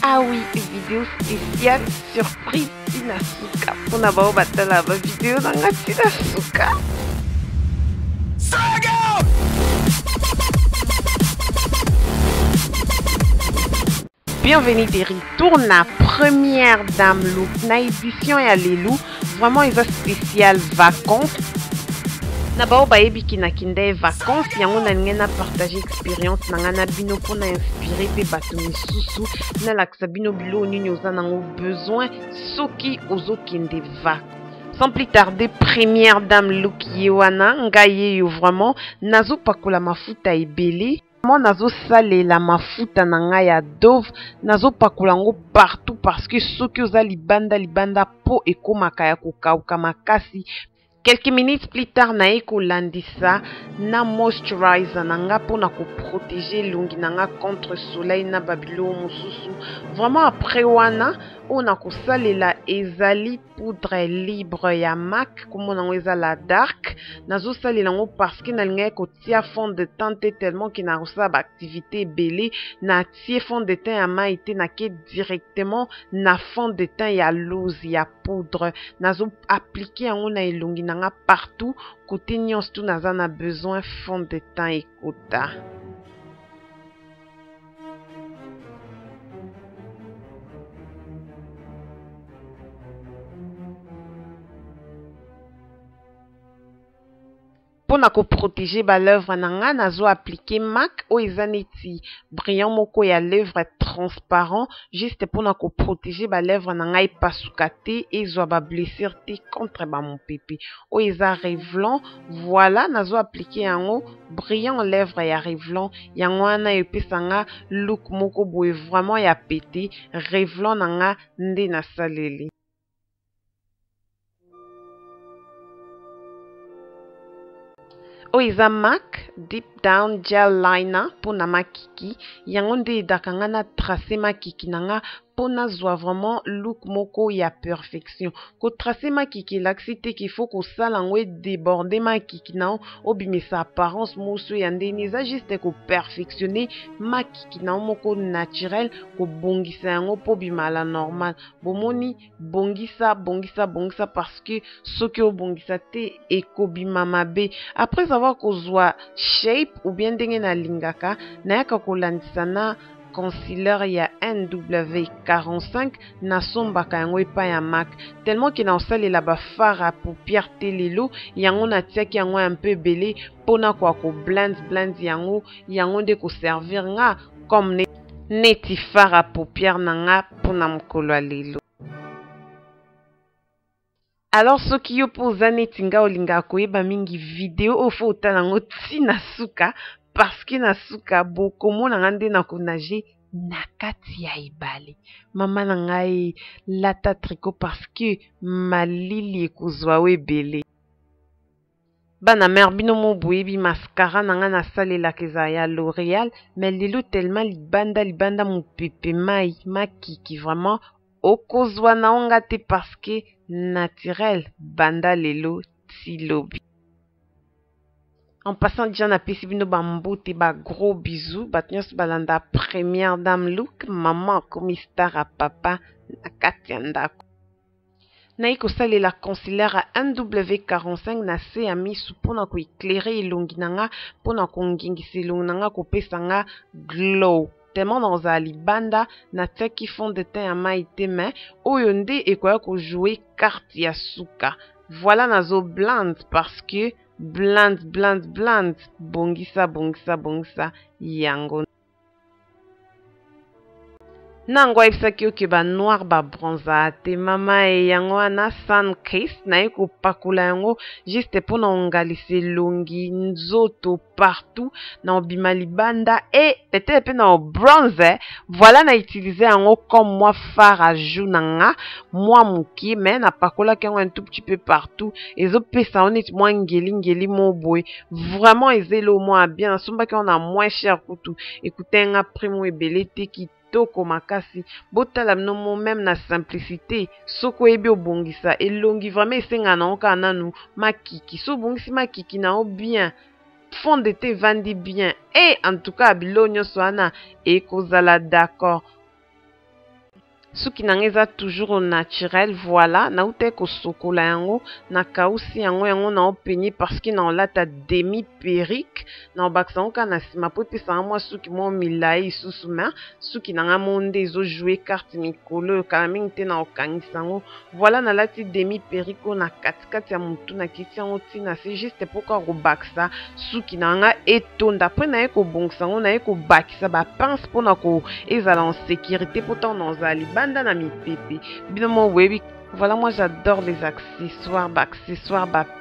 Ah oui, vidéo spéciale surprise Tinasuka. Pour n'avoir battu la vidéo dans la Tinasuka. Bienvenue des retours na première dame look na édition ya lelu. Vraiment ils ont spécial vacances. Nabao bayebi kina kinde vacances yango na ngena partager expérience na ngana bino pour na inspirer pe bato misusu na laksa bino bilo nini oza nango besoin soki ozo kinde vacances. Sans plus tarder, première dame look yewana ngaye yo vraiment nazo pakola mafuta ebele. Moi nazo salela mafuta na ngai ya Dove nazo pakola ngo partout parce que soki oza libanda po ekomaka ya kokauka makasi. Quelques minutes plus tard, nae kolandisa na moisturizer nanga pour na ko protéger lungi nanga contre soleil na babilo mususu. Vraiment après wana on a ko salela ezali poudre libre ya MAC comme on a la dark nazo salela ngo parce que na linga ko tia fond de teint tellement que na rosa ba activité belé na tie fond de teint ya maïté na ke directement na fond de teint ya loose ya poudre nazo appliquer en na elongi nanga partout côté nyons tout naza na besoin fond de teint et kota. Pour na ko protéger ba lèvre nanga nazo appliquer MAC o ezaneti brillant moko ya lèvre transparent juste pour na ko protéger ba lèvre nanga epasuka te ezwa ba blessure te contre ba mopepe o eza Revlon. Voilà nazo appliquer yango brillant lèvre ya Revlon yango wana epesanga look moko boye vraiment ya pété Revlon nanga nde na saleli. Oiza MAC Deep Down Gel Liner pour na makiki yango nde edakanga na tracer makiki nanga pour na zwa vraiment look moko ya perfection ko tracer makiki laxité qu'il faut ko sala ngwe déborder makiki na obimisa apparence moso ya ndeni eza juste ko perfectionner makiki na moko naturel ko bongisa yango po bimala normal bomoni bongisa parce que soki o bongisa te ekobima mabe après avoir ko zwa shape ou bien ndenge na lingaka na yaka kolandisa na concealer ya NW45 na sombaka yango epa ya MAC tellement que na osalela ba fard à paupières te lelo yango na tiaki yango un peu belé pona kwa ko blend yango nde ko servir nga comme neti fard à paupières nanga pona mokolo lelo. Alors soki yo poza neti nga olinga koyeba mingi video ofo otala ngo tina suka parce que na suka bokomona nga nde na konager na kati ya ebale mama na ngai lata tricot parce que malili ekozwa we ebele. Bana mère bino mo boyebi mascara nanga na salelaka eza ya L'Oréal mais lelo tellement libanda mopepe mai makiki vraiment okozwa na onga te parce que naturel banda lelo ti lobi. En passant déjà na pesi bino bambote ba gros bisous batnyos balanda première dame look maman comme star à papa na kati ya ndako. Nayi kosalela concealer à NW45 na se ya misu mpona ko éclairer elongi nanga mpona kongingisa elongi nanga kopesa nga glow tellement dans a libanda na tiaki fond de teint ya maïté mais oyo nde ekoya ko jouer carte ya suka. Voilà nazo blend parce que blend bongisa yango nango ayebisaki oke ba noir ba bronza te mama e yango wana sun kiss naye kopakola yango juste mpona ongalisa elongi nzoto partout na obima libanda e peut-être pe na bronze. Voilà na utiliser yango comme moi fard à joue nanga moi moki mais na pakolaki yango un tout petit peu partout ezopesa yango neti mwa ngeli mo boye vraiment ezelo mwa bien nasombaki yango na moins cher kutu ekute nga primo ebele te kitoko makasi botala nomo même na simplicité soko ebi obongisa elongi vraiment esenga na oka nanu makiki so bongisi makiki na o bien fond de te vandi bien et en tout cas bilo nyonso wana ekozala d'accord. suki nanga toujours au naturel. Voilà, na ute ko sokola yango na kausi yango na opeigner parce que na lata demi perruque na baksa oka na sima po pesa moi suki mo milai susu ma suki nanga monde ezo jouer carte mikolo kala mingi te na okangisa yango. Voilà, na lati demi perruque na katikati ya mutu na kiti yango tina c'est juste pourquoi ko baksa suki nanga etonda après na ko bongsa yango na ko bakisa ba pince pona ko ezala en sécurité pourtant dans zali banda na mipepe bino mo webi. Voilà, moi j'adore les accessoires,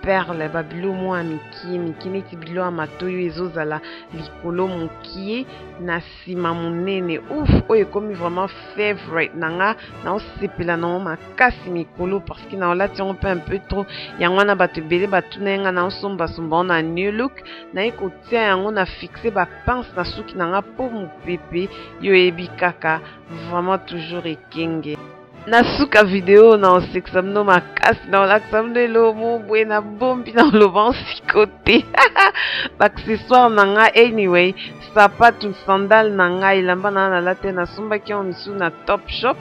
perles, bilo mo amiki neti bilo amatoyo ezozala likolo mokie na sima monene. Ouf, oyo komi vraiment favorite nanga na osepela na makasi mikolo parce que na olati yango pe un peu trop yango na bato ebele batuna yenga na osomba na new look na ekotia yango na fixe ba pince na suki nanga po mopepe yo ebi kaka vraiment toujours ekenge. Na suka video na oseksamno makasi na olaksamno elomo bwe na bombi na oloba sikote accessoire nanga anyway sapatu sandal nanga ilamba na late na sombaki en misu na Top Shop.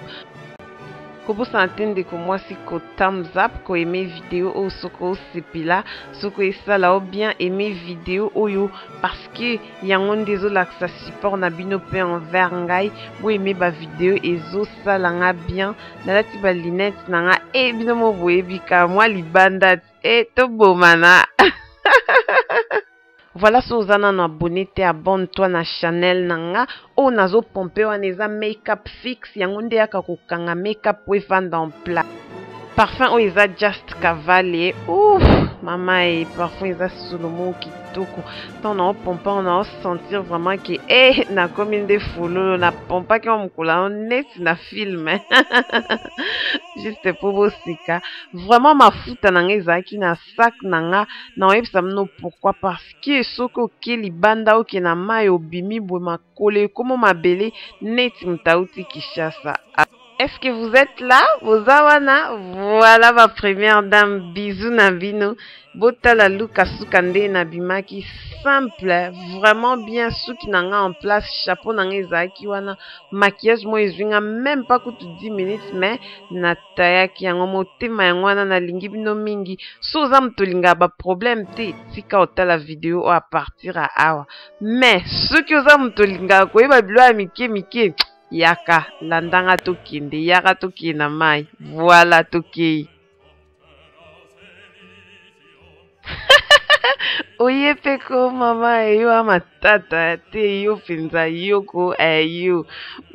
Kobo santende ko moi si ko thumbs up ko aimer vidéo o soko sepila soko esala o bien aimer vidéo oyo parce que yango ndezo laksa support na bino pe envers ngai bo aimer ba vidéo ezo sala nga bien na lati ba lunette nanga e bino mo boyebika moi libanda e to bomana. Voilà, si vous avez abonné, abonne-toi na Chanel nanga. O nazo pompe wana eza make-up fixe. Yango nde yaka kokanga make-up we vendre en plat. Parfum o eza Just Cavalier. Ouf, mama e parfum eza Solomo kitoko. Tant na pompe on a sentir vraiment que na commune de follow na pompe ki on mkola net na film. Juste pour bosika. Vraiment ma futa nanga ezaki na sac nanga na oyebisa mno pourquoi parce que soko ke libanda oke na mai obimi bwe makole komo mabele net mtauti Kishasa. Est-ce que vous êtes là? Bozawana, voilà ma première dame. Bisous Nabino. Botala Luka Sukande Nabimaki. Simple, vraiment bien. Suki nanga en place. Chapeau nanga ezaki wana. Maquillage mo ezuinga même pas coûte 10 minutes. Mais nataya ki yango motema yango wana na lingi bino mingi. Soza mtolinga ba problème te. Tika otala vidéo à partir à awa. Mais suki oza mtolinga koyeba bilo ya mike. Yaka landanga tokende yaka tokena mai voilà tokei. Oye peko mama eyo amatata te yo penza yoko eyo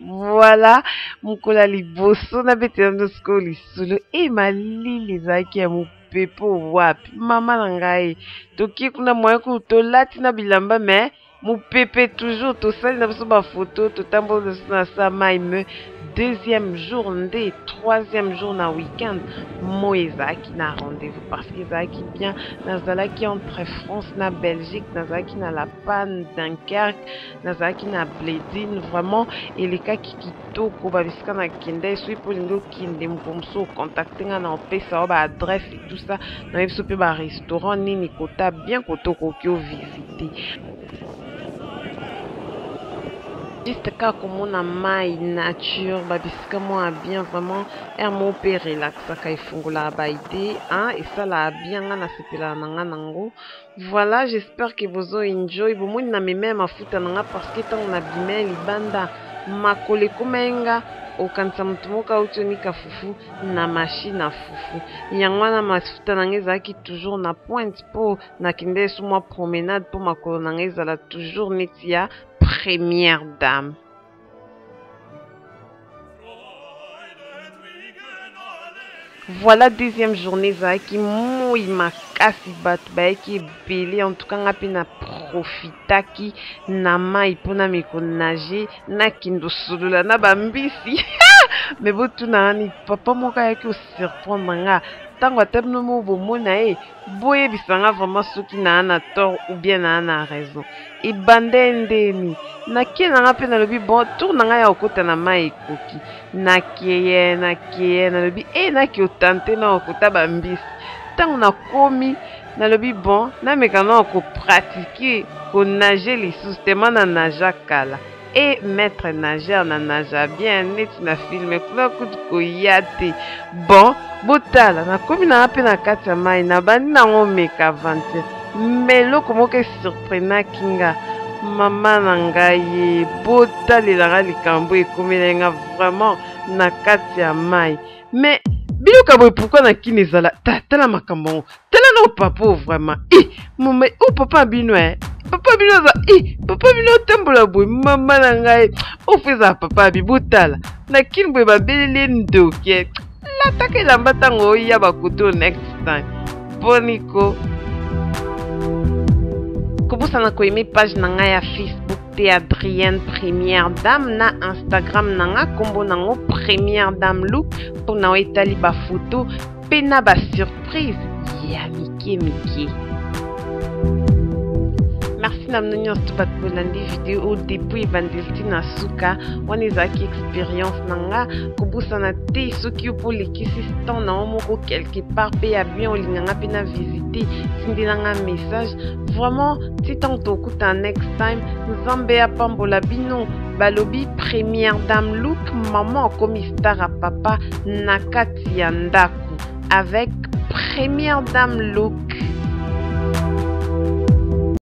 voilà mukola liboso na bete ndo sko lisolo e malili ezaki ya mopepo wapi mama na ngai toki kuna moya ko tolati na bilamba mais mopepe toujours tosali na biso ba photo totambola na sa maime. Deuxième jour nde troisième jour na week-end mo ezaki na rendez-vous parce que ezaki bien nazalaki entre France na Belgique nazalaki na La Panne Dunkerque nazalaki na Bledine vraiment elekaki kitoko babisika na kende soki polingi okende mokomso contacte nga na opesa ba adresse et tout ça na yebiso pe ba restaurant nini kota bien kotoko oki ovisite. Juste ka komona mai nature babisika mwa bien vraiment air mo pe relaxaka efungola ba idée hein et ça la bien nga na sepela nanga nango. Voilà, j'espère que vous avez enjoy bomoni na meme mafuta nanga parce que tant na bimé libanda makole komenga okanisa mutu moko auti onika fufu na machine à fufu yango wana mafuta nanga ezalaki toujours na pointe po nakende so mwa promenade po makolo nanga ezala toujours neti ya première dame. Voilà, deuxième journée zaki moi makasi batu baeki ebele en tout cas nga pe na profitaki na mai pona mikonager na kindo solola na bambisi mais botuna ni papa moko ayaki osurprendre nga ntango ata bino mo bomona ye boyebisanga vraiment soki naa na tort ou bien naa na raison ebande ndeni nakie nanga mpe nalobi bon tour na ngai ya kokota na mai ekoki nakie nalobi naki otante na okota bambisi ntango nakomi nalobi bon nameka na okopratike konage lisusu tema na naja kala et maître nageur na naja bien neti na filme kuna kutu koya te. Bon botala nakomi na mpe na kati ya mai na bandi nango meka aventure mais eloko moko esurprenaki nga mama na ngai ye botalelanga likambo ekomela nga vraiment na kati ya mai mais biloka boye pourquoi nakini ezala tala makambo yango tala na papa vraiment mama papa bino papa bino aza papa bino otambola boye mama na ngai ofu ezala papa bibotala nakini boye babeleli ndoki lataka elamba ntango oya bakutu next time boniko kobosana koyeme page na ngai ya Facebook te Adrienne Première Dame na Instagram na nga kombo nango Première Dame Look mpona oetali bafoto mpe na basurprise ya mike. Merci na mno nyonso bato bolandi video depuis ebandeli ntina suka wana ezalaki expérience na nga kobosana te soki opo olekisi stand na yo moko quelque part mpe ya bien olinganga mpe na visite tindelanga message vraiment ti ntango tokuta next time nzambe apambola bino balobi Première Dame Look maman akomi star a papa na kati ya ndako avec Première Dame Look.